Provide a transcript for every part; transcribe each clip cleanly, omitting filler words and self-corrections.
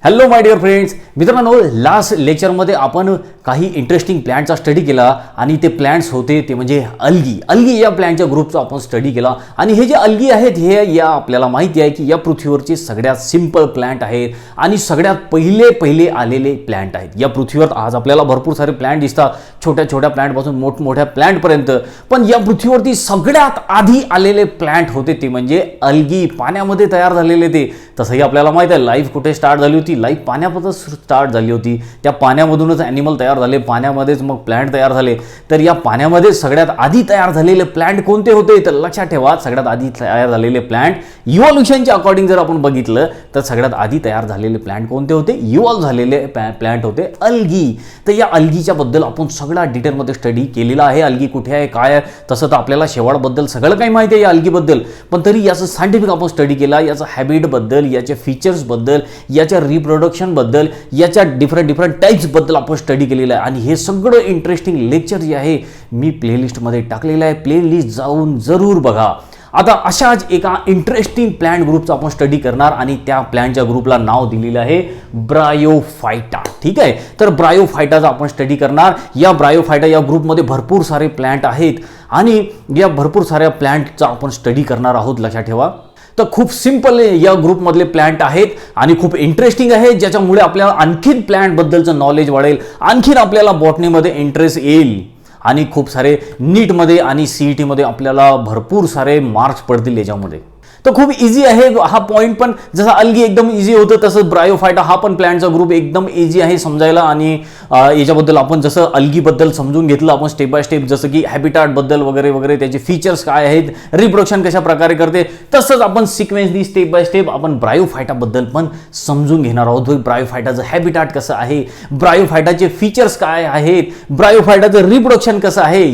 Hello my dear friends, मित्रांनो, last लेक्चरमध्ये आपण काही इंटरेस्टिंग प्लॅन्टचा स्टडी केला आणि ते प्लॅन्ट्स होते ते म्हणजे अल्गी या प्लॅन्टच्या ग्रुपचा आपण स्टडी केला. आणि हे जे अल्गी आहेत हे आपल्याला माहिती आहे की या पृथ्वीवरचे सगळ्यात सिंपल प्लॅन्ट आहेत आणि सगळ्यात पहिले आलेले प्लॅन्ट आहेत. या पृथ्वीवर आज आपल्याला भरपूर सारे प्लॅन्ट दिसतात, छोट्या छोट्या प्लॅन्टपासून मोठमोठ्या प्लॅन्टपर्यंत. पण या पृथ्वीवरती सगळ्यात आधी आलेले प्लॅन्ट होते ते म्हणजे अल्गी, पाण्यामध्ये तयार झालेले ते. तसंही आपल्याला माहिती आहे लाईफ कुठे स्टार्ट झाली होती, लाईफ पाण्यापासूनच स्टार्ट झाली होती. त्या पाण्यामधूनच ॲनिमल तयार झाले, पाण्यामध्येच मग प्लॅन्ट तयार झाले. तर या पाण्यामध्ये सगळ्यात आधी तयार झालेले प्लॅन्ट कोणते होते तर लक्षात ठेवा, सगळ्यात आधी तयार झालेले प्लॅन्ट इव्हॉल्युशनच्या अकॉर्डिंग जर आपण बघितलं तर सगळ्यात आधी तयार झालेले प्लॅन्ट कोणते होते, इव्हॉल्व झालेले प्लॅन्ट होते अल्गी. तर या अल्गीच्या बद्दल आपण सगळा डिटेलमध्ये स्टडी केलेला आहे. अल्गी कुठे आहे, काय आहे, तसं तर आपल्याला शेवाळबद्दल सगळं काही माहिती आहे या अल्गीबद्दल. पण तरी याचं सायंटिफिक आपण स्टडी केला, याचं हॅबिटबद्दल, याच्या फीचर्सबद्दल, याच्या रिप्रोडक्शनबद्दल, याच्या डिफरंट टाईप्सबद्दल आपण स्टडी केलेलं आहे. आणि हे सगळं इंटरेस्टिंग लेक्चर जे आहे मी प्लेलिस्टमध्ये टाकलेलं आहे, प्लेलिस्ट जाऊन जरूर बघा. आता अशाच एका इंटरेस्टिंग प्लॅन्ट ग्रुपचा आपण स्टडी करणार आणि त्या प्लॅन्टच्या ग्रुपला नाव दिलेलं आहे ब्रायोफायटा. ठीक आहे, तर ब्रायोफायटाचा आपण स्टडी करणार. या ब्रायोफायटा या ग्रुपमध्ये भरपूर सारे प्लॅन्ट आहेत आणि या भरपूर साऱ्या प्लॅन्टचा आपण स्टडी करणार आहोत. लक्षात ठेवा, तर खूप सिंपल या ग्रुपमधले प्लॅन्ट आहेत आणि खूप इंटरेस्टिंग आहे, ज्याच्यामुळे आपल्याला आणखीन प्लॅन्टबद्दलचं नॉलेज वाढेल, आणखीन आपल्याला बॉटनीमध्ये इंटरेस्ट येईल आणि खूप सारे नीटमध्ये आणि CETमध्ये आपल्याला भरपूर सारे मार्क्स पडतील याच्यामध्ये. तर खूप इझी आहे हा पॉईंट. पण जसं अल्गी एकदम इझी होतं तसं ब्रायोफायटा हा पण प्लॅन्टचा ग्रुप एकदम इझी आहे समजायला. आणि याच्याबद्दल आपण जसं अल्गीबद्दल समजून घेतलं आपण स्टेप बाय स्टेप, जसं की हॅबिटॅटबद्दल वगैरे वगैरे, त्याचे फीचर्स काय आहेत, रिप्रोडक्शन कशा प्रकारे करते, तसंच आपण सिक्वेन्सली स्टेप बाय स्टेप आपण ब्रायोफायटाबद्दल पण समजून घेणार आहोत. ब्रायोफायटाचं हॅबिटॅट कसं आहे, ब्रायोफायटाचे फीचर्स काय आहेत, ब्रायोफायटाचं रिप्रोडक्शन कसं आहे,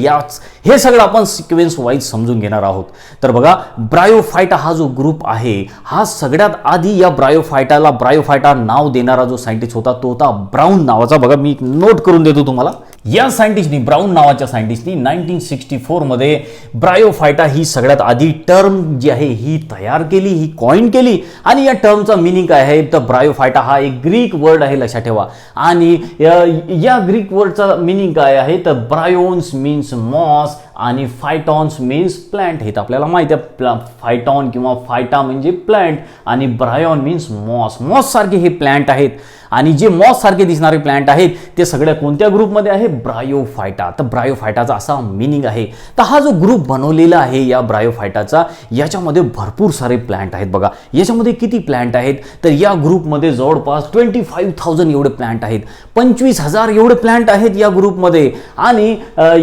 हे सगळं आपण सिक्वेन्स वाईज समजून घेणार आहोत. तर बघा, ब्रायोफायटा हा जो ग्रुप आहे हा सगळ्यात आधी या ब्रायोफायटा नाव देणारा जो सायंटिस्ट होता तो होता ब्राउन नावाचा. बघा, मी नोट करून देतो तुम्हाला. या सायंटिस्टनी, ब्राउन नावाच्या सायंटिस्टनी 1964 मध्ये ब्रायोफायटा ही सगळ्यात आधी टर्म जी आहे ही तयार केली, ही कॉइन केली. आणि या टर्मचा मिनिंग काय आहे तर ब्रायोफायटा हा एक ग्रीक वर्ड आहे, लक्षात ठेवा. आणि या ग्रीक वर्डचा मिनिंग काय आहे तर ब्रायोन्स मीन्स मॉस आणि फायटॉन्स मीन्स प्लॅन्ट. हे तर आपल्याला माहिती आहे, फायटॉन किंवा फायटा म्हणजे प्लॅन्ट आणि ब्रायोन मीन्स मॉस सारखे हे प्लॅन्ट आहेत. आणि जे मॉस सारखे दिसणारे प्लॅन्ट आहेत ते सगळ्या कोणत्या ग्रुपमध्ये आहे, ब्रायोफायटा. तर ब्रायोफायटाचा असा मिनिंग आहे. तर हा जो ग्रुप बनवलेला आहे या ब्रायोफायटाचा, याच्यामध्ये भरपूर सारे प्लॅन्ट आहेत. बघा, याच्यामध्ये किती प्लॅन्ट आहेत तर या ग्रुपमध्ये जवळपास 25,000 एवढे प्लॅन्ट आहेत, 25,000 एवढे प्लॅन्ट आहेत या ग्रुपमध्ये. आणि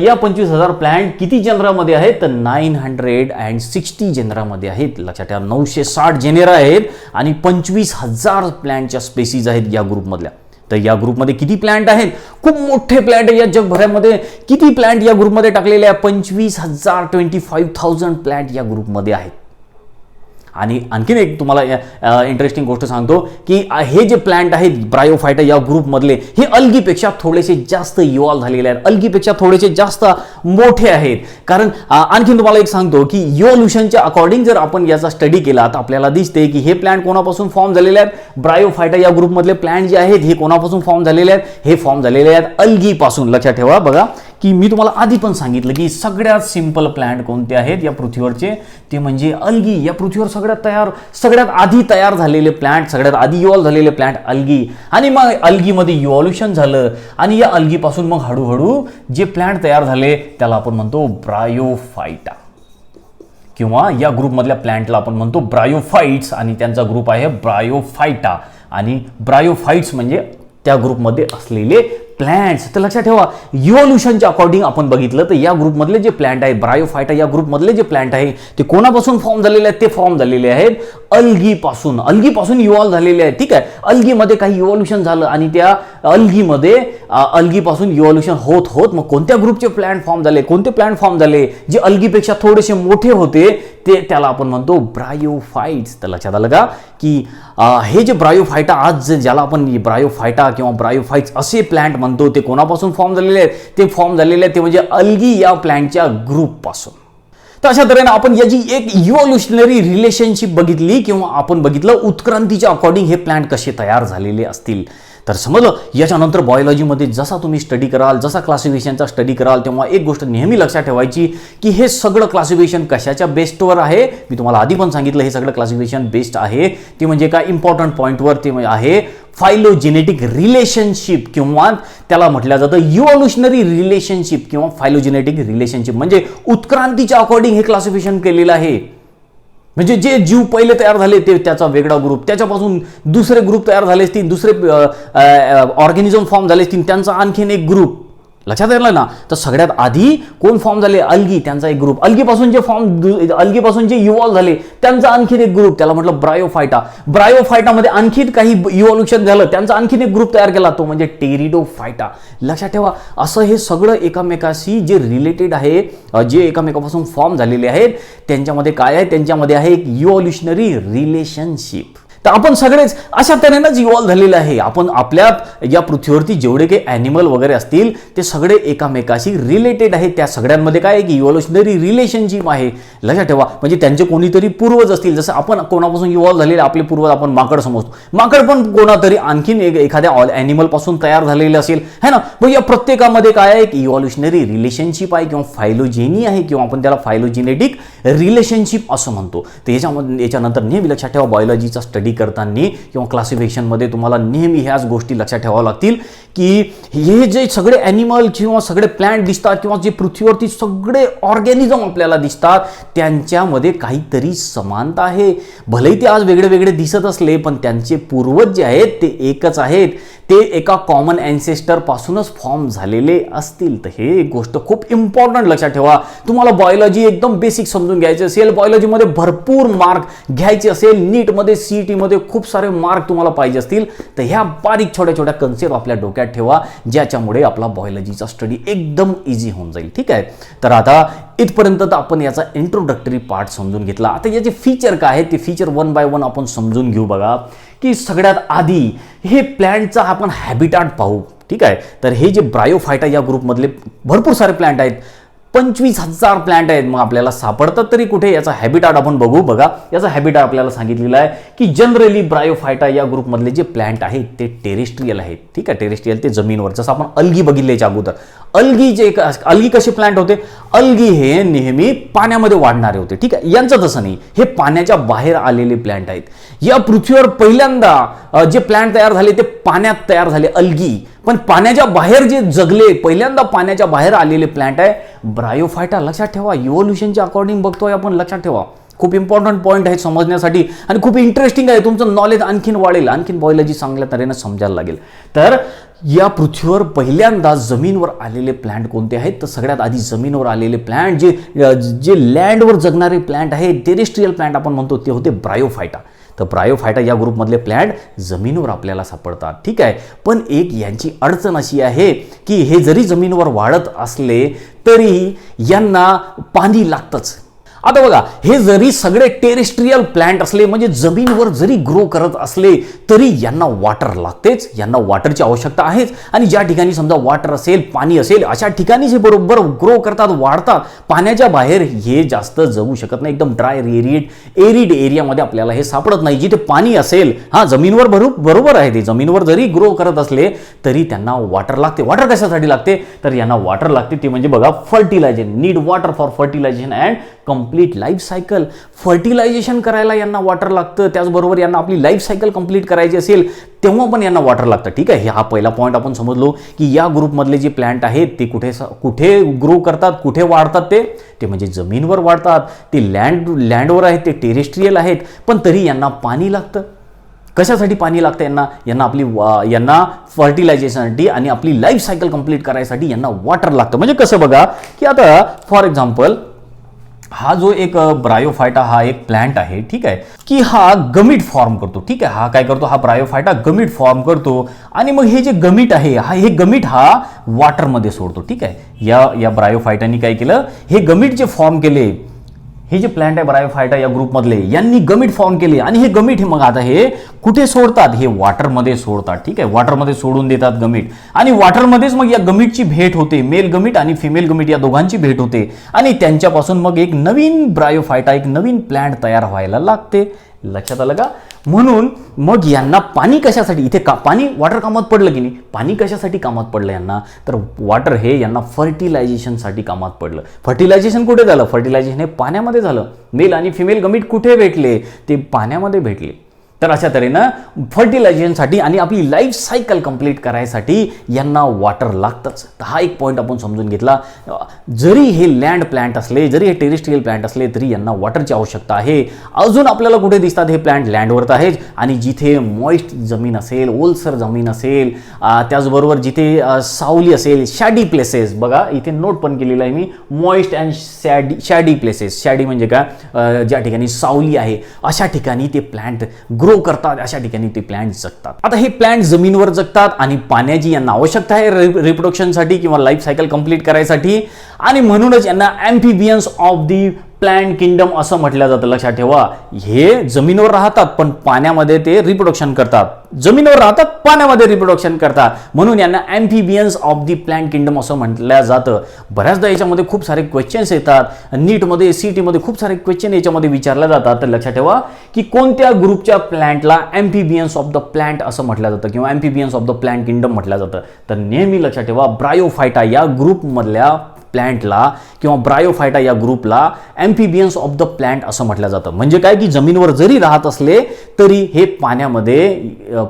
या 25,000 प्लॅन्ट किती जनरामध्ये आहेत तर 960 जनरामध्ये आहेत. लक्षात ठेवा, 960 जेनेरा आहेत आणि 25,000 प्लॅन्टच्या स्पेसीज आहेत या ग्रुपमधल्या. तर या ग्रुपमध्ये किती प्लॅन्ट आहेत, खूप मोठे प्लॅन्ट या जगभरामध्ये. किती प्लॅन्ट या ग्रुपमध्ये टाकलेले आहे, 25,000 प्लॅन्ट या ग्रुपमध्ये आहेत. आणि आणखीन एक तुम्हाला इंटरेस्टिंग गोष्ट सांगतो की हे जे प्लॅन्ट आहेत ब्रायोफायटा या ग्रुपमधले हे अल्गीपेक्षा थोडेसे जास्त इव्हॉल्व झालेले आहेत, अल्गीपेक्षा थोडेसे जास्त मोठे आहेत. कारण आणखीन तुम्हाला एक सांगतो की इव्हॉल्युशनच्या अकॉर्डिंग जर आपण याचा स्टडी केला तर आपल्याला दिसते की हे प्लॅन्ट कोणापासून फॉर्म झालेले आहेत, ब्रायोफायटा या ग्रुपमधले प्लॅन्ट जे आहेत हे कोणापासून फॉर्म झालेले आहेत, हे फॉर्म झालेले आहेत अल्गीपासून. लक्षात ठेवा, बघा की मी तुम्हाला आधी पण सांगितलं की सगळ्यात सिंपल प्लॅन्ट कोणते आहेत या पृथ्वीवरचे ते म्हणजे अल्गी. या पृथ्वीवर सगळ्यात आधी तयार झालेले प्लॅन्ट, सगळ्यात आधी इव्हॉल्व झालेले प्लॅन्ट अल्गी. आणि मग अल्गीमध्ये इव्हॉल्युशन झालं आणि या अल्गीपासून मग हळूहळू जे प्लॅन्ट तयार झाले त्याला आपण म्हणतो ब्रायोफायटा, किंवा या ग्रुपमधल्या प्लॅन्टला आपण म्हणतो ब्रायोफाइट्स आणि त्यांचा ग्रुप आहे ब्रायोफायटा. आणि ब्रायोफाइट्स म्हणजे त्या ग्रुपमध्ये असलेले प्लॅन्ट्स. तर लक्षात ठेवा, इव्हॉल्युशनच्या अकॉर्डिंग आपण बघितलं तर या ग्रुपमधले जे प्लॅन्ट आहे ब्रायोफायटा या ग्रुपमधले जे प्लॅन्ट आहे ते कोणापासून फॉर्म झालेले आहेत, ते फॉर्म झालेले आहेत अल्गीपासून इव्हॉल्व झालेले आहेत. ठीक आहे, अल्गीमध्ये काही इव्हॉल्युशन झालं आणि त्या अल्गीपासून इव्हॉल्युशन होत मग कोणत्या ग्रुपचे प्लॅन्ट फॉर्म झाले, कोणते प्लॅन्ट फॉर्म झाले जे अल्गीपेक्षा थोडेसे मोठे होते ते त्याला आपण म्हणतो ब्रायोफाइट्स. तर लक्षात आलं का की हे जे ब्रायोफायटा आज ज्याला आपण ब्रायोफायटा किंवा ब्रायोफाइट्स असे प्लॅन्ट म्हणतो ते कोणापासून फॉर्म झालेले आहेत, ते फॉर्म झालेले आहेत ते म्हणजे अल्गी या प्लॅन्टच्या ग्रुपपासून. अशा तऱ्हेने आपण याची एक इव्होल्युशनरी रिलेशनशिप बघितली किंवा आपण बघितलं उत्क्रांतीच्या अकॉर्डिंग हे प्लांट कसे तयार झालेले असतील. तर समजलं. याच्यानंतर बायोलॉजीमध्ये जसा तुम्ही स्टडी कराल, जसा क्लासिफिकेशनचा स्टडी कराल, तेव्हा एक गोष्ट नेहमी लक्षात ठेवायची की हे सगळं क्लासिफिकेशन कशाच्या बेस्टवर आहे. मी तुम्हाला आधी पण सांगितलं हे सगळं क्लासिफिकेशन बेस्ड आहे. ते म्हणजे काय इम्पॉर्टंट पॉईंटवर ते आहे फायलोजेनेटिक रिलेशनशिप किंवा त्याला म्हटलं जातं इव्होल्युशनरी रिलेशनशिप किंवा फायलोजेनेटिक रिलेशनशिप. म्हणजे उत्क्रांतीच्या अकॉर्डिंग हे क्लासिफिकेशन केलेलं आहे. म्हणजे जे जीव पहिले तयार झाले ते त्याचा वेगळा ग्रुप, त्याच्यापासून दुसरे ग्रुप तयार झाले असतील, दुसरे ऑर्गॅनिझम फॉर्म झाले असतील, त्यांचा आणखीन एक ग्रुप. लक्षात येईल ना. तर सगळ्यात आधी कोण फॉर्म झाले, अल्गी, त्यांचा एक ग्रुप. अल्गीपासून जे इव्हॉल्व झाले त्यांचा आणखीन एक ग्रुप, त्याला म्हटलं ब्रायोफायटा. ब्रायोफायटामध्ये आणखीन काही इव्हॉल्युशन झालं, त्यांचा आणखीन एक ग्रुप तयार केला, तो म्हणजे टेरिडोफायटा. लक्षात ठेवा. असं हे सगळं एकमेकाशी जे रिलेटेड आहे, जे एकमेकापासून फॉर्म झालेले आहेत, त्यांच्यामध्ये काय आहे, त्यांच्यामध्ये आहे एक इव्हॉल्युशनरी रिलेशनशिप. तर आपण सगळेच अशा तऱ्हेनंच इव्हॉल्व झालेलं आहे. आपण आपल्या या पृथ्वीवरती जेवढे काही ॲनिमल वगैरे असतील ते सगळे एकामेकाशी रिलेटेड आहेत. त्या सगळ्यांमध्ये काय एक इव्हॉल्युशनरी रिलेशनशिप आहे. लक्षात ठेवा. म्हणजे त्यांचे कोणीतरी पूर्वज असतील. जसं आपण कोणापासून इव्हॉल्व झालेले आपले पूर्वज आपण माकड समजतो. माकड पण कोणातरी आणखीन एखाद्या ॲनिमलपासून तयार झालेले असेल, है ना. मग या प्रत्येकामध्ये काय आहे एक इव्हॉल्युशनरी रिलेशनशिप आहे किंवा फायलोजेनी आहे किंवा आपण त्याला फायलोजेनेटिक रिलेशनशिप असं म्हणतो. तर याच्यानंतर नेहमी लक्षात ठेवा बायोलॉजीचा स्टडी करताना किंवा क्लासिफिकेशनमध्ये तुम्हाला नेहमी ह्याच गोष्टी लक्षात ठेवाव्या लागतील की हे जे सगळे ॲनिमल किंवा सगळे प्लांट दिसतात किंवा जे पृथ्वीवरती सगळे ऑर्गॅनिझम आपल्याला दिसतात त्यांच्यामध्ये काहीतरी समानता आहे. भलेही ते आज वेगळे वेगळे दिसत असले पण त्यांचे पूर्वज जे आहेत ते एकच आहेत. ते एका कॉमन ॲन्सेस्टर पासूनच फॉर्म झालेले असतील. तर हे एक गोष्ट खूप इम्पॉर्टंट लक्षात ठेवा. तुम्हाला बायोलॉजी एकदम बेसिक समजून घ्यायचे असेल, बायोलॉजीमध्ये भरपूर मार्क घ्यायचे असेल, नीटमध्ये सीईटीमध्ये खूप सारे मार्क तुम्हाला पाहिजे असतील, तर ह्या बारीक छोट्या छोट्या कन्सेप्ट आपल्या डोक्यात ठेवा ज्याच्यामुळे आपला बायोलॉजीचा स्टडी एकदम इझी होऊन जाईल. ठीक आहे. तर आता इथपर्यंत तर आपण याचा इंट्रोडक्टरी पार्ट समजून घेतला. आता याचे फीचर काय आहे ते फीचर वन बाय वन आपण समजून घेऊ. बघा की सगळ्यात आधी हे प्लॅन्टचा आपण हॅबिटाट पाहू. ठीक आहे. तर हे जे ब्रायोफायटा या ग्रुपमधले भरपूर सारे प्लॅन्ट आहेत, 25,000 प्लॅन्ट आहेत. मग आपल्याला सापडतात तरी कुठे, याचा हॅबिटाट आपण बघू. बघा याचा हॅबिटाट आपल्याला सांगितलेला आहे की जनरली ब्रायोफायटा या ग्रुपमधले जे प्लॅन्ट आहेत ते टेरेस्ट्रियल आहेत. ठीक आहे. टेरेस्ट्रियल ते जमीनवर, जसं आपण अल्गी बघितले याच्या अगोदर. अल्गी कसे प्लॅन्ट होते, अल्गी हे नेहमी पाण्यामध्ये वाढणारे होते. ठीक आहे. यांचं तसं नाही, हे पाण्याच्या बाहेर आलेले प्लॅन्ट आहेत. या पृथ्वीवर पहिल्यांदा जे प्लॅन्ट तयार झाले ते पाण्यात तयार झाले, अल्गी. पण पाण्याच्या बाहेर जे जगले, पहिल्यांदा पाण्याच्या बाहेर आलेले प्लॅन्ट आहे ब्रायोफायटा. लक्षात ठेवा. इव्होल्युशनच्या अकॉर्डिंग बघतोय आपण. लक्षात ठेवा. खूप इम्पॉर्टंट पॉईंट आहे समजण्यासाठी आणि खूप इंटरेस्टिंग आहे. तुमचं नॉलेज आणखीन वाढेल, आणखीन बायोलॉजी चांगल्या तऱ्हेने समजायला लागेल. तर या पृथ्वीवर पहिल्यांदा जमीनवर आलेले प्लॅन्ट कोणते आहेत, तर सगळ्यात आधी जमीनवर आलेले प्लॅन्ट जे लँडवर जगणारे प्लॅन्ट आहेत, टेरेस्ट्रियल प्लॅन्ट आपण म्हणतो, ते होते ब्रायोफायटा. तर ब्रायोफायटा या ग्रुपमधले प्लॅन्ट जमीनवर आपल्याला सापडतात. ठीक आहे. पण एक यांची अडचण अशी आहे की हे जरी जमीनवर वाढत असले तरी यांना पाणी लागतंच. आता बघा, हे जरी सगळे टेरेस्ट्रियल प्लॅन्ट असले म्हणजे जमीनवर जरी ग्रो करत असले तरी यांना वॉटर लागतेच. यांना वॉटरची आवश्यकता आहेच. आणि ज्या ठिकाणी समजा वॉटर असेल, पाणी असेल, अशा ठिकाणी हे बरोबर ग्रो करतात, वाढतात. पाण्याच्या बाहेर हे जास्त जगू शकत नाही. एकदम ड्राय एरिड एरियामध्ये आपल्याला हे सापडत नाही. जिथे पाणी असेल, हा जमीनवर बरोबर आहे, ते जमीनवर जरी ग्रो करत असले तरी त्यांना वॉटर लागते. वॉटर कशासाठी लागते, तर यांना वॉटर लागते ते म्हणजे बघा fertilisation. Need water for fertilisation and complete life cycle. Fertilisation करायला यांना वॉटर लागतं. त्याचबरोबर यांना आपली लाईफ सायकल कंप्लीट करायची असेल तेव्हा पण यांना वॉटर लागतं. ठीक आहे. हा पहिला पॉईंट आपण समजलो की या ग्रुपमधले जे प्लॅन्ट आहेत ते कुठे ग्रो करतात, कुठे वाढतात, ते म्हणजे जमीनवर वाढतात. ते लँडवर आहेत, ते टेरेस्ट्रियल आहेत, पण तरी यांना पाणी लागतं. कशासाठी पाणी लागतं यांना फर्टिलायझेशनसाठी आणि आपली लाईफ सायकल कंप्लीट करायसाठी यांना वॉटर लागतं. म्हणजे कसं बघा की आता फॉर एक्झाम्पल हा जो एक ब्रायोफायटा हा एक प्लॅन्ट आहे. ठीक आहे. की हा गमीट फॉर्म करतो. ठीक आहे. हा काय करतो, हा ब्रायोफायटा गमीट फॉर्म करतो आणि मग हे जे गमीट आहे हे गमीट हा वॉटरमध्ये सोडतो. ठीक आहे. या ब्रायोफायटानी काय केलं, हे गमीट जे फॉर्म केले हे जे प्लांट आहे ब्रायोफायटा या ग्रुपमधले यांनी गमिट फॉर्म केले आणि हे गमिट मग आता हे कुठे सोडतात, हे वॉटरमध्ये सोडतात. ठीक आहे, वॉटरमध्ये सोडून देतात गमिट आणि वॉटरमध्येच मग या गमिटची भेट होते. मेल गमिट आणि फिमेल गमिट या दोघांची भेट होते आणि त्यांच्यापासून मग एक नवीन ब्रायोफायटा, एक नवीन प्लांट तयार व्हायला लागते. लक्षात आलं का? म्हणून मग यांना पाणी कशासाठी, इथे पाणी वॉटर कामात पडलं की नाही, पाणी कशासाठी कामात पडलं यांना, तर वॉटर हे यांना फर्टिलायझेशनसाठी कामात पडलं. फर्टिलायझेशन कुठे झालं, फर्टिलायझेशन हे पाण्यामध्ये झालं. मेल आणि फिमेल गमिट कुठे भेटले, ते पाण्यामध्ये भेटले. तर अशा तऱ्हेनं फर्टिलायझेशनसाठी आणि आपली लाईफ सायकल कंप्लीट करायसाठी यांना वॉटर लागतंच. तर हा एक पॉईंट आपण समजून घेतला. जरी हे लँड प्लांट असले, जरी हे टेरेस्ट्रियल प्लांट असले, तरी यांना वॉटरची आवश्यकता आहे. अजून आपल्याला कुठे दिसतात हे प्लांट, लँडवरच आहेत आणि जिथे मॉइस्ट जमीन असेल, ओलसर जमीन असेल, त्याचबरोबर जिथे सावली असेल, शॅडी प्लेसेस. बघा इथे नोट पण केलेलं आहे मी, moist and shady places. Shady म्हणजे काय, ज्या ठिकाणी सावली आहे अशा ठिकाणी ते प्लांट ग्रो करतात, अशा ठिकाणी ते प्लांट जगतात. आता हे प्लांट जमिनीवर जगतात आणि पाण्याची यांना आवश्यकता आहे रिप्रोडक्शनसाठी किंवा लाईफ सायकल कंप्लीट करायसाठी आणि म्हणूनच यांना एम्फिबियन्स ऑफ दी प्लांट किंगडम असं म्हटलं जातं. लक्षात ठेवा, हे जमिनीवर राहतात पण पाण्यामध्ये ते रिप्रोडक्शन करतात. जमिनीवर राहतात, पाण्यामध्ये रिप्रोडक्शन करतात, म्हणून यांना एम्फिबियन्स ऑफ दी प्लांट किंगडम असं म्हटलं जातं. बऱ्याचदा याच्यामध्ये खूप सारे क्वेश्चन्स येतात, नीटमध्ये सीईटीमध्ये खूप सारे क्वेश्चन याच्यामध्ये विचारले जातात. तर लक्षात ठेवा की कोणत्या ग्रुपच्या प्लांटला एम्फिबियन्स ऑफ द प्लांट असं म्हटलं जातं किंवा एम्फिबियन्स ऑफ द प्लांट किंगडम म्हटलं जातं. तर नेहमी लक्षात ठेवा, ब्रायोफायटा या ग्रुपमधल्या प्लांटला किंवा ब्रायोफायटा या ग्रुपला एम्फिबियन्स ऑफ द प्लांट असं म्हटलं जातं. म्हणजे काय की जमिनीवर जरी राहत असले तरी हे पाण्यामध्ये,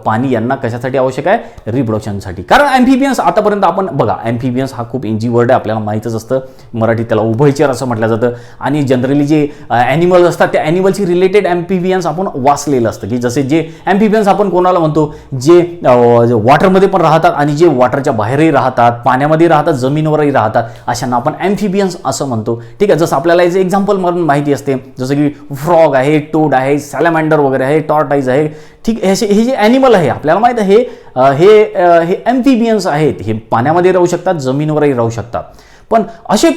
पाणी यांना कशासाठी आवश्यक आहे, रिप्रोडक्शनसाठी. कारण एम्फिबियन्स आतापर्यंत आपण बघा, एम्फिबियन्स हा खूप इझी वर्ड आहे, आपल्याला माहीतच असतं. मराठीत त्याला उभयचर असं म्हटलं जातं आणि जनरली जे ॲनिमल्स असतात त्या ॲनिमलशी रिलेटेड एम्फिबियन्स आपण वाचलेलं असतं. की जसे जे एम्फिबियन्स आपण कोणाला म्हणतो, जे वॉटरमध्ये पण राहतात आणि जे वॉटरच्या बाहेरही राहतात, पाण्यामध्ये राहतात, जमिनीवरही राहतात, अशांना आपण एम्फिबियन्स असं म्हणतो. ठीक आहे, जसं आपल्याला याचं एक्झाम्पल म्हणून माहिती असते, जसं की फ्रॉग आहे, टोड आहे, सॅलमँडर वगैरे आहे, टॉर्टाईज आहे. ठीक, हे जे ॲनिमल आहे आपल्याला माहीत आहे, हे एम्फिबियन्स आहेत. हे पाण्यामध्ये राहू शकतात, जमिनीवरही राहू शकतात. पण असे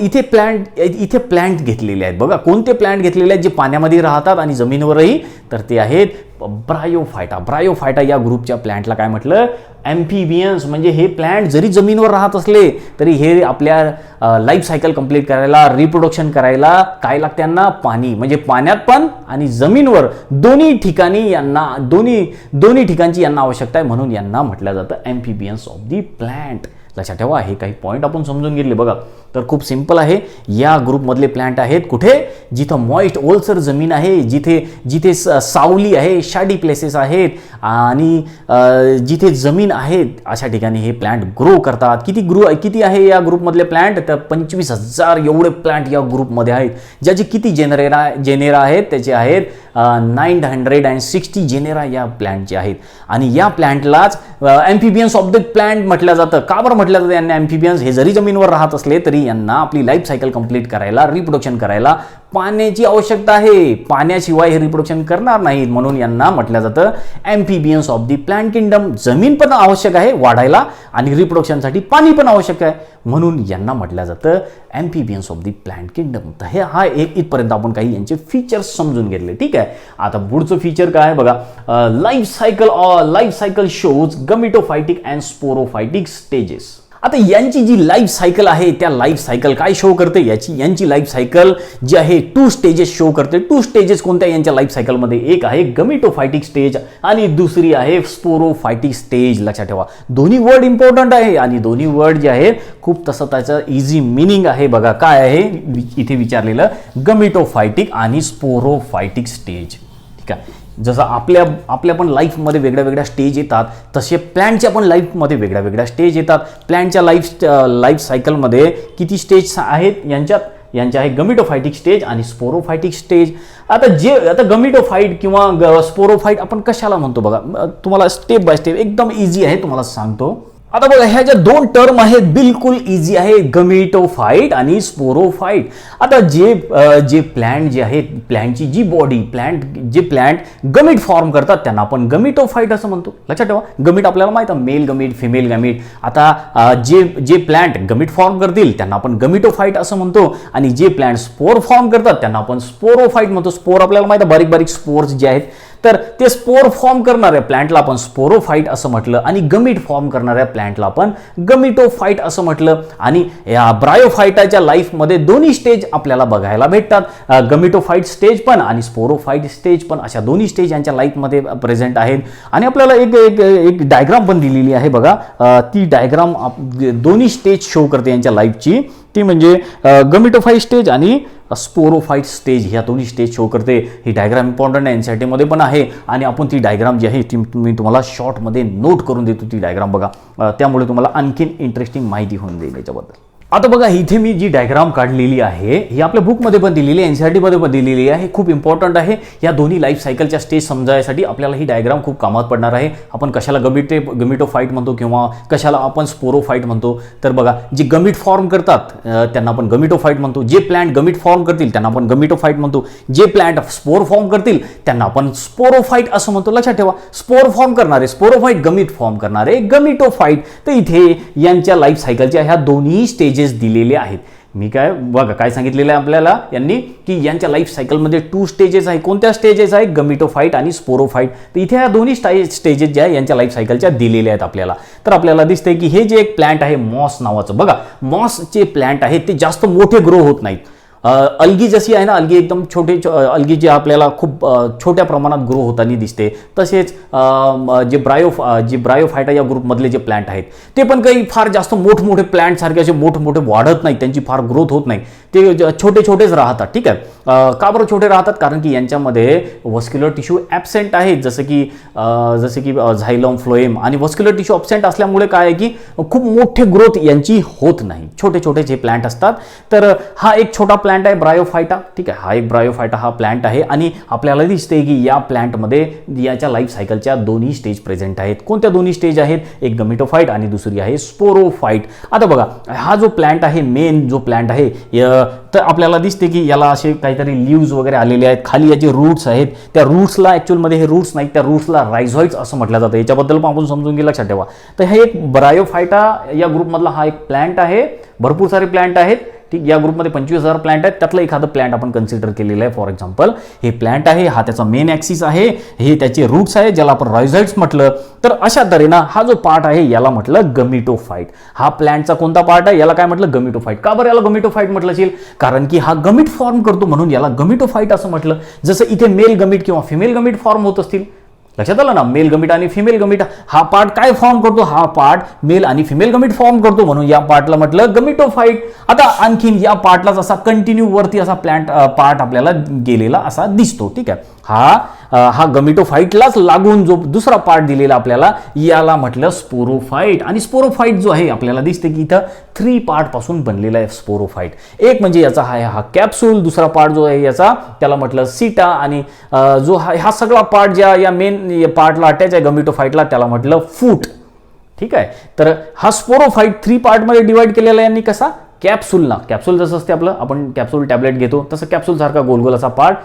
इथे प्लांट घेतलेले आहेत. बघा कोणते प्लांट घेतलेले आहेत जे पाण्यामध्ये राहतात आणि जमिनीवरही, तर ते आहेत ब्रायोफायटा. ब्रायोफायटा या ग्रुपच्या प्लांटला काय म्हटलं, एम्फिबियन्स. म्हणजे हे प्लांट जरी जमिनीवर राहत असले तरी हे आपल्या लाईफ सायकल कंप्लीट करायला, रिप्रोडक्शन करायला काय लागतं त्यांना, पाणी. म्हणजे पाण्यात पण आणि जमिनीवर दोन्ही ठिकाणी यांना, दोन्ही ठिकाणची यांना आवश्यकता आहे, म्हणून यांना म्हटलं जातं एम्फिबियन्स ऑफ दी प्लांट. लक्षात ठेवा, हे काही पॉईंट आपण समजून घेतले. बघा तर खूप सिंपल आहे. या ग्रुपमधले प्लांट आहेत कुठे, जिथं मॉइस्ट ओलसर जमीन आहे, जिथे सावली आहे, शॅडी प्लेसेस आहेत आणि जिथे जमीन आहेत, अशा ठिकाणी हे प्लांट ग्रो करतात. किती आहे या ग्रुपमधले प्लांट, तर 25,000 एवढे प्लांट या ग्रुपमध्ये आहेत. ज्याचे किती जेनेरा आहेत, त्याचे आहेत 960 जेनेरा या प्लांटचे आहेत. आणि या प्लांटलाच एम्फिबियन्स ऑफ द प्लांट म्हटलं जातं. का बरं म्हटलं जातं यांना एम्फिबियन्स, हे जरी जमिनीवर राहत असले तरी यांना आपली लाईफ सायकल कंप्लीट करायला, रिप्रोडक्शन करायला पाण्याची आवश्यकता आहे. पाण्याशिवाय हे रिप्रोडक्शन करणार नाहीत, म्हणून यांना म्हटलं जातं एम्फिबियन्स ऑफ द प्लांट किंगडम. जमीन पण आवश्यक आहे वाढायला आणि रिप्रोडक्शनसाठी पाणी पण आवश्यक आहे, म्हणून यांना म्हटलं जातं एम्फिबियन्स ऑफ द प्लांट किंगडम. तर हा इथपर्यंत आपण काही यांचे फीचर्स समजून घेतले. ठीक आहे, आता पुढचं फीचर काय आहे बघा, life cycle shows gametophytic and sporophytic stages. आता यांची जी लाईफ सायकल आहे, त्या लाईफ सायकल काय शो करते, यांची लाईफ सायकल जी आहे 2 स्टेजेस शो करते. 2 स्टेजेस कोणत्या यांच्या लाईफ सायकलमध्ये, एक आहे गमिटोफायटिक स्टेज आणि दुसरी आहे स्पोरोफायटिक स्टेज. लक्षात ठेवा, दोन्ही वर्ड इम्पॉर्टंट आहे आणि दोन्ही वर्ड जे आहे खूप तसं त्याचं इझी मिनिंग आहे. बघा काय आहे इथे विचारलेलं, गमिटोफायटिक आणि स्पोरोफायटिक स्टेज. ठीक आहे, जसं आपल्या पण लाईफमध्ये वेगळ्या स्टेज येतात, तसे प्लॅन्टच्या पण लाईफमध्ये वेगळ्या स्टेज येतात. प्लॅन्टच्या लाईफ सायकलमध्ये किती स्टेज आहेत यांच्या आहे गमिटोफायटिक स्टेज आणि स्पोरोफायटिक स्टेज. आता गमिटोफाईट किंवा स्पोरोफाईट आपण कशाला म्हणतो बघा, तुम्हाला स्टेप बाय स्टेप एकदम इझी आहे, तुम्हाला सांगतो. आता बघा ह्या ज्या दोन टर्म आहेत बिलकुल इझी आहे, गमिटोफाइट आणि स्पोरोफाइट. आता जे प्लांट जे आहेत, प्लांटची जी बॉडी, जे प्लांट गमिट फॉर्म करतात त्यांना आपण गमिटोफाइट असं म्हणतो. लक्षात ठेवा, गमिट आपल्याला माहित आहे, मेल गमिट, फिमेल गमिट. आता जे प्लांट गमिट फॉर्म करतील त्यांना आपण गमिटोफाइट असं म्हणतो, आणि जे प्लांट स्पोर फॉर्म करतात त्यांना आपण स्पोरोफाइट म्हणतो. स्पोर आपल्याला माहित आहे, बारीक बारीक स्पोर्स जे आहेत, तर ते स्पोर फॉर्म करणाऱ्या प्लांटला आपण स्पोरोफाइट असं म्हटलं, आणि गमिट फॉर्म करणाऱ्या प्लांटला आपण गमिटोफाइट असं म्हटलं. आणि या ब्रायोफाइटाच्या लाईफमध्ये दोन्ही स्टेज आपल्याला बघायला भेटतात, गमिटोफाइट स्टेज पण आणि स्पोरोफाइट स्टेज पण, अशा दोन्ही स्टेज यांच्या लाईफमध्ये प्रेझेंट आहेत. आणि आपल्याला एक डायग्राम पण दिलेली आहे बघा, ती डायग्राम दोन्ही स्टेज शो करते यांच्या लाईफची. ती म्हणजे गमिटोफाइट स्टेज आणि स्पोरोफाइट स्टेज, ह्या दोन्ही स्टेज शो करते. ही डायग्राम इम्पॉर्टंट आहे, एनसीईआरटी मध्ये पण आहे, आणि आपण ती डायग्राम जी आहे ती मी तुम्हाला शॉर्टमध्ये नोट करून देतो. ती डायग्राम बघा, त्यामुळे तुम्हाला आणखीन इंटरेस्टिंग माहिती होऊन जाईल याच्याबद्दल. आता बघा इथे मी जी डायग्राम काढलेली आहे ही आपल्या बुकमध्ये पण दिलेली आहे, एनसीईआरटीमध्ये पण दिलेली आहे, खूप इम्पॉर्टंट आहे. या दोन्ही लाईफ सायकलच्या स्टेज समजायसाठी आपल्याला ही डायग्राम खूप कामात पडणार आहे. आपण कशाला गमिटोफाइट म्हणतो किंवा कशाला आपण स्पोरोफाइट म्हणतो, तर बघा जे गमिट फॉर्म करतात त्यांना आपण गमिटोफाइट म्हणतो, जे प्लांट गमिट फॉर्म करतील त्यांना आपण गमिटोफाइट म्हणतो, जे प्लांट स्पोर फॉर्म करतील त्यांना आपण स्पोरोफाइट असं म्हणतो. लक्षात ठेवा, स्पोर फॉर्म करणारे स्पोरोफाइट, गमिट फॉर्म करणारे गमिटोफाइट. तर इथे यांच्या लाईफ सायकलच्या ह्या दोन्ही स्टेजेस दिलेले आहेत. मी काय बघा काय सांगितलेलं आहे आपल्याला यांनी, की यांच्या लाईफ सायकलमध्ये 2 स्टेजेस आहे. कोणत्या स्टेजेस आहे? गमिटोफाइट आणि स्पोरोफाइट. तर इथे या दोन्ही स्टेजेस ज्या यांच्या लाईफ सायकलच्या दिलेल्या आहेत आपल्याला. तर आपल्याला दिसतंय की हे जे एक प्लांट आहे मॉस नावाचं, बघा मॉसचे प्लांट आहेत ते जास्त मोठे ग्रो होत नाहीत. अलगी जशी आहे ना, अलगी एकदम छोटे अलगी जे आपल्याला खूप छोट्या प्रमाणात ग्रो होताना दिसते, तसेच जे ब्रायोफायटा या ग्रुपमधले जे प्लांट आहेत ते पण काही फार जास्त मोठमोठे प्लांट सारखे असे मोठमोठे वाढत नाहीत, त्यांची फार ग्रोथ होत नाही, ते छोटे छोटेच राहतात. ठीक आहे, का बरं छोटे राहतात? कारण की यांच्यामध्ये वस्क्युलर टिश्यू ॲबसेंट आहे, जसं की झायलम, फ्लोएम, आणि वस्क्युलर टिश्यू ॲबसेंट असल्यामुळे काय आहे की खूप मोठे ग्रोथ यांची होत नाही, छोटे छोटे जे प्लांट असतात. तर हा एक छोटा प्लांट आहे ब्रायोफायटा. ठीक आहे, हा एक ब्रायोफायटा हा प्लांट आहे, आणि आपल्याला दिसते की या प्लांटमध्ये याच्या लाईफ सायकलच्या दोन्ही स्टेज प्रेझेंट आहेत. कोणत्या दोन्ही स्टेज आहेत? एक गमिटोफाइट आणि दुसरी आहे स्पोरोफाइट. आता बघा हा जो प्लांट आहे, मेन जो प्लांट आहे, तर आपल्याला दिसते की याला असे काहीतरी लीव्स वगैरे आलेले आहेत, खाली याचे रूट्स आहेत. त्या रूट्सला ॲक्च्युअलमध्ये हे रूट्स नाहीत, त्या रूट्सला रायझॉइड्स असं म्हटलं जातं. याच्याबद्दल पण आपण समजून घ्या, लक्षात ठेवा. तर हे एक ब्रायोफायटा या ग्रुपमधला हा एक प्लांट आहे. भरपूर सारे प्लांट आहेत. ठीक, या ग्रुपमध्ये 25,000 प्लांट आहेत, त्यातलं एखादं प्लांट आपण कन्सिडर केलेलं आहे. फॉर एक्झाम्पल हे प्लांट आहे, हा त्याचा मेन ॲक्सिस आहे, हे त्याचे रूट्स आहे ज्याला आपण रायझॉइड्स म्हटलं. तर अशा तऱ्हेनं हा जो पार्ट आहे याला म्हटलं गमिटोफाइट. हा प्लांटचा कोणता पार्ट आहे? याला काय म्हटलं? गमिटोफाइट. का बरं याला गमिटोफाइट म्हटलं असेल? कारण की हा गमिट फॉर्म करतो म्हणून याला गमिटोफाइट असं म्हटलं. जसं इथे मेल गमिट किंवा फिमेल गमिट फॉर्म होत असतील, लक्षात आलं ना, मेल गमिट आणि फिमेल गमिट. हा पार्ट काय फॉर्म करतो? हा पार्ट मेल आणि फिमेल गमिट फॉर्म करतो म्हणून या पार्टला म्हटलं गमिटोफाइट. आता आणखीन या पार्टलाच असा कंटिन्यू वरती असा पार्ट आपल्याला गेलेला असा दिसतो. ठीक आहे, हा गमिटोफाइटलाच लागून जो दुसरा पार्ट दिलेला आपल्याला याला म्हटलं स्पोरोफाइट. आणि स्पोरोफाइट जो आहे आपल्याला दिसते की इथं 3 पार्ट पासून बनलेला आहे स्पोरोफाइट. एक म्हणजे याचा हा कॅप्सूल, दुसरा पार्ट जो आहे याचा त्याला म्हटलं सीटा, आणि जो हा सगळा पार्ट ज्या या मेन पार्टला अटॅच आहे गमिटोफाइटला त्याला म्हटलं फूट. ठीक आहे, तर हा स्पोरोफाइट 3 पार्टमध्ये डिवाइड केलेला यांनी. कसा? कॅप्सूलला. कॅप्सूल जसं असते आपलं, आपण कॅप्सूल टॅबलेट घेतो तसं कॅप्सूल सारखा गोल गोल असा पार्ट.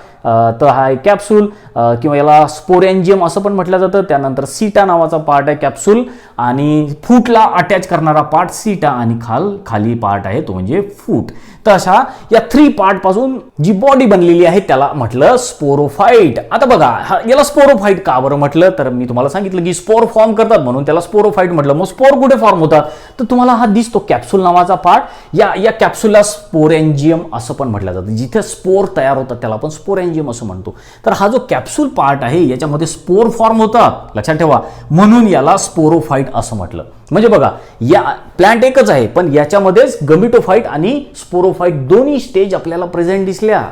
तर हा एक कॅप्सूल किंवा याला स्पोरेंजियम असं पण म्हटलं जातं. त्यानंतर सीटा नावाचा पार्ट आहे कॅप्सूल, आणि फूटला अटॅच करणारा पार्ट सीटा, आणि खाली पार्ट आहे तो म्हणजे फूट. तर अशा या 3 पार्ट पासून जी बॉडी बनलेली आहे त्याला म्हटलं स्पोरोफाइट. आता बघा याला स्पोरोफाइट का बरं म्हटलं? तर मी तुम्हाला सांगितलं की स्पोर फॉर्म करतात म्हणून त्याला स्पोरोफाइट म्हटलं. मग स्पोर कुठे फॉर्म होतात? तर तुम्हाला हा दिसतो कॅप्सूल नावाचा पार्ट. या कॅप्सूलला स्पोरेंजियम असं पण म्हटलं जातं. जिथे स्पोर तयार होतात त्याला आपण स्पोरेंजियम असं म्हणतो. तर हा जो कॅप्सूल पार्ट आहे याच्यामध्ये स्पोर फॉर्म होतात, लक्षात ठेवा, म्हणून याला स्पोरोफाइट असं म्हटलं. म्हणजे बघा या प्लांट एकच आहे पण याच्यामध्येच गमिटोफाइट आणि स्पोरोफाइट दोन्ही स्टेज आपल्याला प्रेझेंट दिसल्या.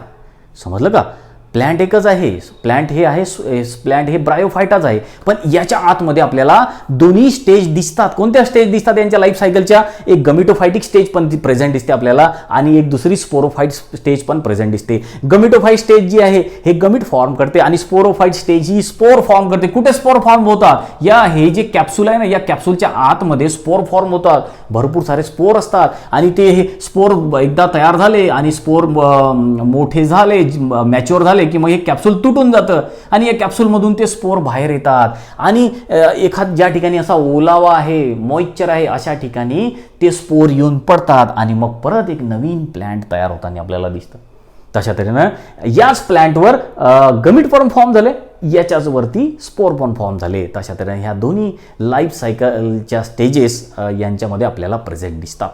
समजलं का? प्लांट एकच आहे, प्लांट हे आहे, प्लांट हे ब्रायोफायटाच आहे, पण याच्या आतमध्ये आपल्याला दोन्ही स्टेज दिसतात. कोणत्या स्टेज दिसतात यांच्या लाईफ सायकलच्या? एक गमिटोफायटिक स्टेज पण प्रेझेंट दिसते आपल्याला आणि एक दुसरी स्पोरोफाइट स्टेज पण प्रेझेंट दिसते. गमिटोफाइट स्टेज जी आहे हे गमिट फॉर्म करते आणि स्पोरोफाइट स्टेज ही स्पोर फॉर्म करते. कुठे स्पोर फॉर्म होतात? या हे जे कॅप्सूल आहे ना, या कॅप्सूलच्या आतमध्ये स्पोर फॉर्म होतात. भरपूर सारे स्पोर असतात आणि ते हे स्पोर एकदा तयार झाले आणि स्पोर मोठे झाले, मॅच्युअर झाले की मग हे कॅप्सूल तुटून जातं आणि या कॅप्सूलमधून ते स्पोर बाहेर येतात आणि ज्या ठिकाणी असा ओलावा आहे, मॉइश्चर आहे, अशा ठिकाणी ते स्पोर येऊन पडतात आणि मग परत एक नवीन प्लांट तयार होताना आपल्याला दिसतं. तशा तऱ्हेनं याच प्लांटवर गमिट पण फॉर्म झाले, याच्याच वरती स्पोर पण फॉर्म झाले. तशा तऱ्हेने ह्या दोन्ही लाईफ सायकलच्या स्टेजेस यांच्यामध्ये आपल्याला प्रेझेंट दिसतात.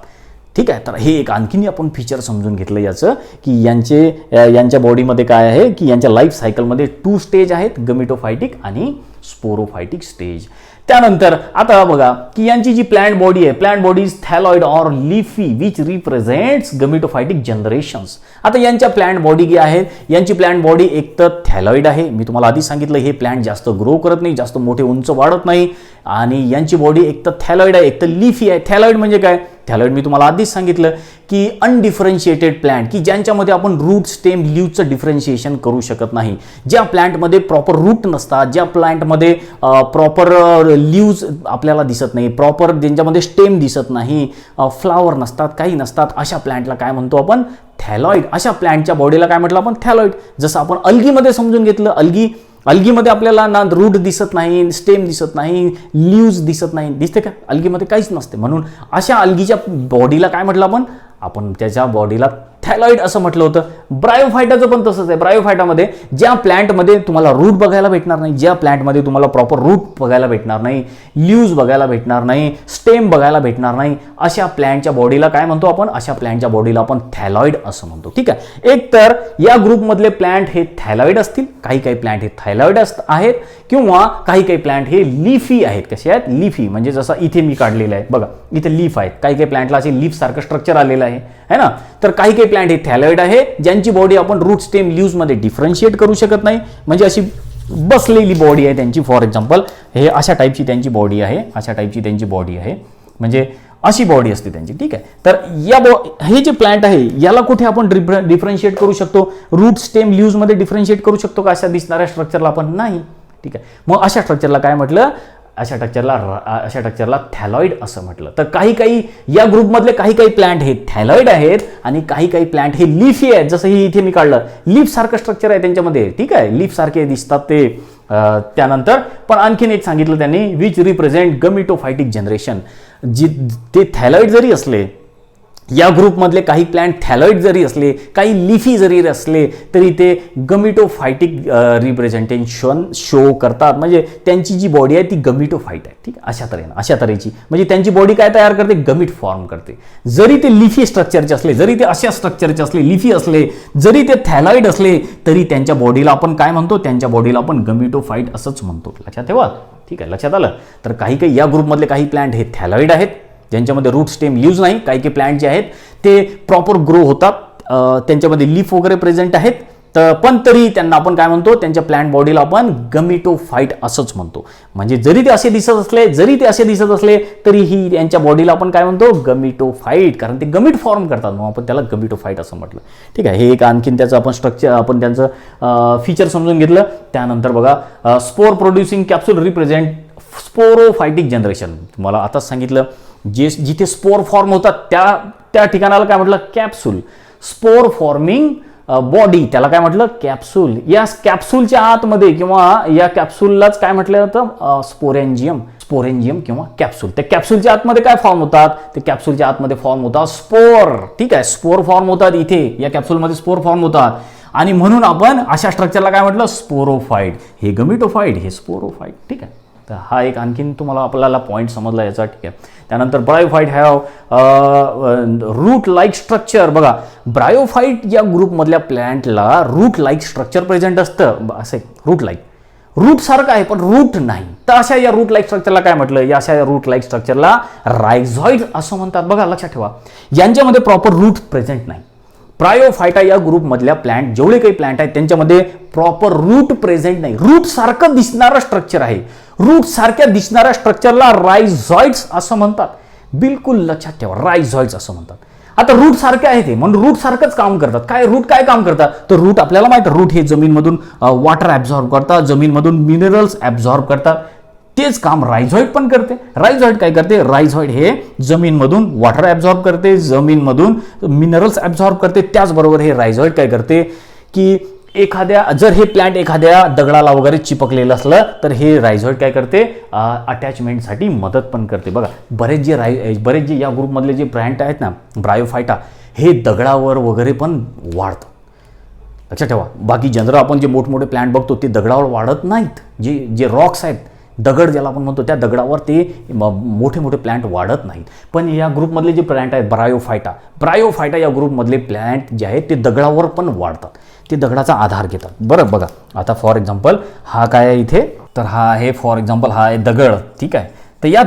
ठीक आहे, तर हे एक आणखीन आपण फीचर समजून घेतलं याचं की यांच्या बॉडीमध्ये काय आहे की यांच्या लाईफ सायकलमध्ये 2 स्टेज आहेत, गमिटोफायटिक आणि स्पोरोफायटिक स्टेज. त्यानंतर आता बघा की यांची जी प्लांट बॉडी आहे, plant body is thalloid or leafy which represents gametophytic generations. आता यांच्या प्लांट बॉडी जी आहेत, यांची प्लांट बॉडी एक तर थॅलॉइड आहे, मी तुम्हाला आधी सांगितलं हे प्लांट जास्त ग्रो करत नाही, जास्त मोठे उंच वाढत नाही आणि यांची बॉडी एक तर थॅलॉइड आहे, एक तर लिफी आहे. थॅलॉइड म्हणजे काय? थॅलॉइड मी तुम्हाला आधीच सांगितलं की अनडिफरन्शिएटेड प्लांट, की ज्यांच्यामध्ये आपण रूट स्टेम लीव्हचं डिफरन्शिएशन करू शकत नाही. ज्या प्लांटमध्ये प्रॉपर रूट नसतात, ज्या प्लांटमध्ये प्रॉपर लीव्ज आपल्याला दिसत नाही, प्रॉपर ज्यांच्यामध्ये स्टेम दिसत नाही, फ्लावर नसतात, काही नसतात, अशा प्लांटला काय म्हणतो आपण? थॅलॉइड. अशा प्लांटच्या बॉडीला काय म्हटलं आपण? थॅलॉइड. जसं आपण अल्गीमध्ये समजून घेतलं, अल्गीमध्ये आपल्याला ना रूट दिसत नाही, स्टेम दिसत नाही, लीव्ज दिसत नाही, दिसते का? अल्गीमध्ये काहीच नसते. म्हणून अशा अल्गीच्या बॉडीला काय म्हटलं आपण त्याच्या बॉडीला थॅलॉइड असं म्हटलं होतं. ब्रायोफायटाचं पण तसंच आहे. ब्रायोफायटामध्ये ज्या प्लांटमध्ये तुम्हाला रूट बघायला भेटणार नाही, ज्या प्लांटमध्ये तुम्हाला प्रॉपर रूट बघायला भेटणार नाही, लीव्ज बघायला भेटणार नाही, स्टेम बघायला भेटणार नाही, अशा प्लांटच्या बॉडीला काय म्हणतो आपण? अशा प्लांटच्या बॉडीला आपण थॅलॉइड असं म्हणतो. ठीक आहे, एक तर या ग्रुपमधले प्लांट हे थॅलॉइड असतील, काही प्लांट हे थॅलॉइड आहेत किंवा काही प्लांट हे लिफी आहेत. कसे आहेत? लिफी. म्हणजे जसं इथे मी काढलेलं आहे बघा, इथे लीफ आहेत, काही प्लांटला असे लीफ सारखं स्ट्रक्चर आलेलं आहे ना. तर काही प्लांट हे थॅलॉइड आहे, ज्यांची बॉडी आपण रूट स्टेम लीव्ज मध्ये डिफरन्शिएट करू शकत नाही, म्हणजे अशी बसलेली बॉडी आहे त्यांची. फॉर एक्झाम्पल हे अशा टाईपची त्यांची बॉडी आहे, अशा टाईपची त्यांची बॉडी आहे, म्हणजे अशी बॉडी असते त्यांची. ठीक आहे, तर हे जे प्लांट आहे याला कुठे आपण डिफरन्शिएट करू शकतो? रूट स्टेम लीव्ज मध्ये डिफरन्शिएट करू शकतो का? अशा दिसणाऱ्या स्ट्रक्चरला आपण नाही. ठीक आहे, मग अशा स्ट्रक्चरला काय म्हटलं? अशा स्ट्रक्चरला थॅलॉइड असं म्हटलं. तर काही या ग्रुपमधले काही प्लांट हे थॅलॉइड आहेत आणि काही प्लांट हे लिफी आहेत. जसं ही इथे मी काढलं, लीफ सारखं स्ट्रक्चर आहे त्यांच्यामध्ये. ठीक आहे, लीफ सारखे दिसतात ते. त्यानंतर पण आणखीन एक सांगितलं त्यांनी, विच रिप्रेझेंट गमिटोफायटिक जनरेशन. ते थॅलॉइड जरी असले, या ग्रुपमधले काही प्लांट थॅलॉइड जरी असले, काही लिफी जरी असले, तरी ते गमिटोफायटिक रिप्रेझेंटेशन शो करतात. म्हणजे त्यांची जी बॉडी आहे ती गमिटोफाईट आहे. ठीक आहे, अशा तऱ्हेची म्हणजे त्यांची बॉडी काय तयार करते? गमिट फॉर्म करते. जरी ते लिफी स्ट्रक्चरचे असले, जरी ते अशा स्ट्रक्चरचे असले, लिफी असले, जरी ते थॅलॉइड असले, तरी त्यांच्या बॉडीला आपण काय म्हणतो? त्यांच्या बॉडीला आपण गमिटोफाईट असंच म्हणतो. लक्षात ठेवा. ठीक आहे, लक्षात आलं. तर काही या ग्रुपमधले काही प्लांट हे थॅलॉइड आहेत, ज्यांच्यामध्ये रूट स्टेम लीव्ज नाही. काही प्लांट जे आहेत ते प्रॉपर ग्रो होतात, त्यांच्यामध्ये लीफ वगैरे प्रेझेंट आहेत, तर पण तरी त्यांना आपण काय म्हणतो? त्यांच्या प्लांट बॉडीला आपण गमिटोफाईट असंच म्हणतो. म्हणजे जरी ते असे दिसत असले तरी ही यांच्या बॉडीला आपण काय म्हणतो? गमिटोफाईट, कारण ते गमिट फॉर्म करतात, मग आपण त्याला गमिटोफाईट असं म्हटलं. ठीक आहे, हे एक आणखीन त्याचं आपण स्ट्रक्चर, आपण त्यांचं फीचर समजून घेतलं. त्यानंतर बघा, spore producing capsule represent sporophytic generation. तुम्हाला आताच सांगितलं, जिथे स्पोर फॉर्म होतात त्या ठिकाणाला काय म्हटलं? कॅप्सूल. स्पोर फॉर्मिंग बॉडी त्याला काय म्हटलं? कॅप्सूल. या कॅप्सूलच्या आतमध्ये किंवा या कॅप्सूललाच काय म्हटलं जातं? स्पोरेंजियम किंवा कॅप्सूल. त्या कॅप्सूलच्या आतमध्ये काय फॉर्म होतात? ते कॅप्सूलच्या आतमध्ये फॉर्म होतात स्पोर. ठीक आहे, स्पोर फॉर्म होतात इथे, या कॅप्सूलमध्ये स्पोर फॉर्म होतात आणि म्हणून आपण अशा स्ट्रक्चरला काय म्हटलं? स्पोरोफाईट. हे गमिटोफाईट, हे स्पोरोफाईट. ठीक आहे, तर हा एक आणखीन तुम्हाला आपल्याला पॉईंट समजला याचा. ठीक आहे, त्यानंतर ब्रायोफाईट हॅव रूट लाईक स्ट्रक्चर. बघा, ब्रायोफाईट या ग्रुपमधल्या प्लांटला रूट लाईक स्ट्रक्चर प्रेझेंट असतं. असे रूट सारखं आहे पण रूट नाही. तर अशा या रूट लाईक स्ट्रक्चरला काय म्हटलं? या अशा रूट लाईक स्ट्रक्चरला रायझॉइड असं म्हणतात. बघा, लक्षात ठेवा, यांच्यामध्ये प्रॉपर रूट प्रेझेंट नाही, ब्रायोफायटा या ग्रुपमधल्या प्लांट, जेवढे काही प्लांट आहेत त्यांच्यामध्ये प्रॉपर रूट प्रेझेंट नाही. रूट सारखं दिसणारं स्ट्रक्चर आहे. रूट सारख्या दिसणाऱ्या स्ट्रक्चरला रायझॉइड्स असं म्हणतात. बिलकुल लक्षात ठेवा, रायझॉइड्स असं म्हणतात. आता रूट सारखे आहे ते, म्हणून रूट सारखंच काम करतात. काय रूट काय काम करतात, तर रूट आपल्याला माहिती आहे, रूट हे जमीनमधून वॉटर ॲब्झॉर्ब करतात, जमीनमधून मिनरल्स ॲब्झॉर्ब करतात. तेच काम रायझॉइड पण करते. रायझॉइड काय करते, रायझॉइड हे जमीनमधून वॉटर ॲब्झॉर्ब करते, जमीनमधून मिनरल्स ॲब्झॉर्ब करते. त्याचबरोबर हे रायझॉइड काय करते की जर हे प्लांट एखाद्या दगडाला वगैरे चिपकलेलं असलं तर हे रायझॉइड काय करते, अटॅचमेंटसाठी मदत पण करते. बघा बरेच जे या ग्रुपमधले जे प्लांट आहेत ना ब्रायोफायटा, हे दगडावर वगैरे पण वाढतात. लक्षात ठेवा, बाकी जनरल आपण जे मोठमोठे प्लांट बघतो ते दगडावर वाढत नाहीत. जे रॉक्स आहेत, दगड ज्याला आपण म्हणतो, त्या दगडावर ते मोठे मोठे प्लांट वाढत नाहीत. पण या ग्रुपमधले जे प्लांट आहेत ब्रायोफायटा या ग्रुपमधले प्लांट जे आहेत ते दगडावर पण वाढतात. ते दगडाचा आधार घेतात. बरं बघा, आता फॉर एक्झाम्पल हा काय आहे इथे, तर हा आहे फॉर एक्झाम्पल हा आहे दगड. ठीक आहे, तर या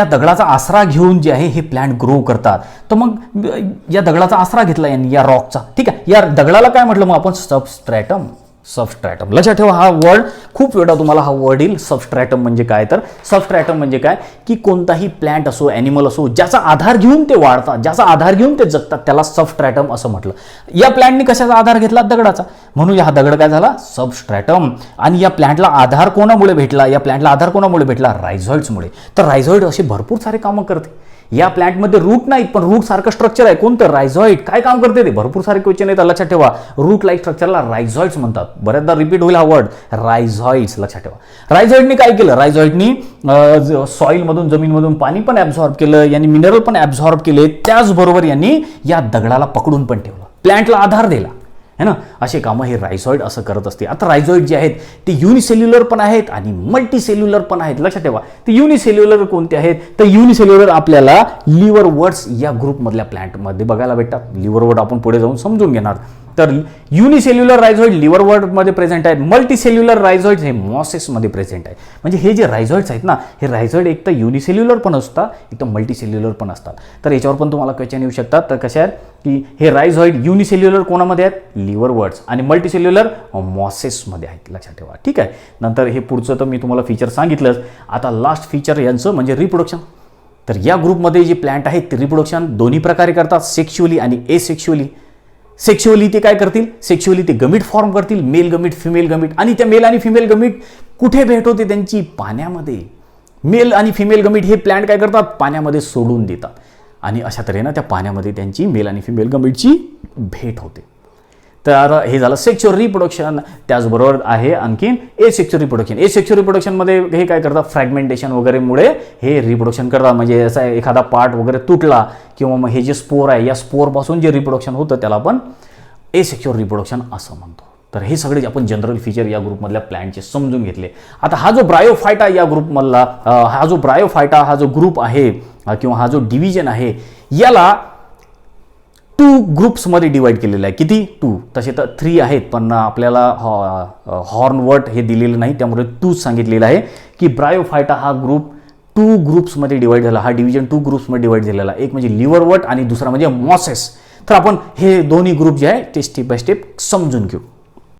दगडाचा आसरा घेऊन जे आहे हे प्लांट ग्रो करतात. तर मग या दगडाचा आसरा घेतला यांनी, या रॉकचा. ठीक आहे, या दगडाला काय म्हटलं मग आपण, सबस्ट्रॅटम. लक्षात ठेवा, हा वर्ड खूप वेळा तुम्हाला हा वर्ड येईल. सबस्ट्रॅटम म्हणजे काय, तर सबस्ट्रॅटम म्हणजे काय की कोणताही प्लांट असो, ॲनिमल असो, ज्याचा आधार घेऊन ते वाढतात, ज्याचा आधार घेऊन ते जगतात, त्याला सबस्ट्रॅटम असं म्हटलं. या प्लांटने कशाचा आधार घेतला, दगडाचा, म्हणून हा दगड काय झाला, सबस्ट्रॅटम. आणि या प्लांटला आधार कोणामुळे भेटला, रायझॉइड्समुळे. तर रायझॉइड असे भरपूर सारे कामं करते. या प्लांटमध्ये रूट नाहीत, पण रूट सारखं स्ट्रक्चर आहे. कोणतं, रायझॉइड. काय काम करते ते, भरपूर सारे क्वेश्चन आहेत, लक्षात ठेवा. रूट लाईक स्ट्रक्चरला रायझॉइड्स म्हणतात. बऱ्याचदा रिपीट होईल हा वर्ड, रायझॉइड्स. लक्षात ठेवा, रायझॉइडनी काय केलं, रायझॉइडनी सॉइलमधून, जमीनमधून पाणी पण ॲब्झॉर्ब केलं, यांनी मिनरल पण ॲब्झॉर्ब केले. त्याचबरोबर यांनी या दगडाला पकडून पण ठेवलं, प्लांटला आधार दिला, है ना. असे कामं हे रायझॉइड असं करत असते. आता रायझॉइड जे आहेत ते युनिसेल्युलर पण आहेत आणि मल्टीसेल्युलर पण आहेत. लक्षात ठेवा, ते युनिसेल्युलर कोणते आहेत, तर युनिसेल्युलर आपल्याला लिव्हरवर्ट्स या ग्रुपमधल्या प्लांटमध्ये बघायला भेटतात. लिव्हरवर्ट आपण पुढे जाऊन समजून घेणार. तर युनिसेल्युलर रायझॉइड लिव्हरवर्टमध्ये प्रेझेंट आहेत. मल्टीसेल्युलर रायझॉइड हे मॉसेसमध्ये प्रेझेंट आहे. म्हणजे हे जे रायझॉइड्स आहेत ना, हे रायझॉइड एक तर युनिसेल्युलर पण असतात, एक तर मल्टीसेल्युलर पण असतात. तर याच्यावर पण तुम्हाला क्वेश्चन येऊ शकतात. तर कशा आहेत की हे रायझॉइड युनिसेल्युलर कोणामध्ये आहेत, लिव्हरवर्ट्स, आणि मल्टीसेल्युलर मॉसेसमध्ये आहेत. लक्षात ठेवा. ठीक आहे, नंतर हे पुढचं तर मी तुम्हाला फीचर सांगितलंच. आता लास्ट फीचर यांचं म्हणजे रिप्रोडक्शन. तर या ग्रुपमध्ये जे प्लांट आहेत ते रिप्रोडक्शन दोन्ही प्रकारे करतात, सेक्शुअली आणि एसेक्शुअली. सेक्शुअली ते काय करतील, सेक्शुअली ते गमीट फॉर्म करतील, मेल गमीट, फिमेल गमीट. आणि त्या मेल आणि फिमेल गमीट कुठे भेट होते त्यांची, पाण्यामध्ये. मेल आणि फिमेल गमीट हे प्लांट काय करतात, पाण्यामध्ये सोडून देतात. आणि अशा तऱ्हेनं त्या पाण्यामध्ये त्यांची मेल आणि फिमेल गमीटची भेट होते. तर हे झालं सेक्शुअल रिप्रोडक्शन. त्याचबरोबर आहे आणखीन एसेक्शुअल रिप्रोडक्शन. एसेक्शुअल रिप्रोडक्शनमध्ये हे काय करतात, फ्रॅगमेंटेशन वगैरेमुळे हे रिप्रोडक्शन करतात. म्हणजे असा एखादा पार्ट वगैरे तुटला किंवा मग हे जे स्पोर आहे, या स्पोरपासून जे रिप्रोडक्शन होतं त्याला आपण एसेक्शुअल रिप्रोडक्शन असं म्हणतो. तर हे सगळे आपण जनरल फीचर या ग्रुपमधल्या प्लॅनचे समजून घेतले. आता हा जो ब्रायोफायटा या ग्रुपमधला हा जो ग्रुप आहे किंवा हा जो डिव्हिजन आहे, याला 2 ग्रुप्समध्ये डिवाइड केलेलं आहे. किती, 2. तसे तर 3 आहेत, पण आपल्याला हॉर्नवर्ट हे दिलेलं नाही, त्यामुळे 2 सांगितलेलं आहे की ब्रायोफायटा हा ग्रुप 2 ग्रुप्समध्ये डिवाइड झाला. हा डिव्हिजन 2 ग्रुप्समध्ये डिवाइड झालेला. एक म्हणजे लिव्हरवर्ट आणि दुसरा म्हणजे मॉसेस. तर आपण हे दोन्ही ग्रुप जे आहे ते स्टेप बाय स्टेप समजून घेऊ.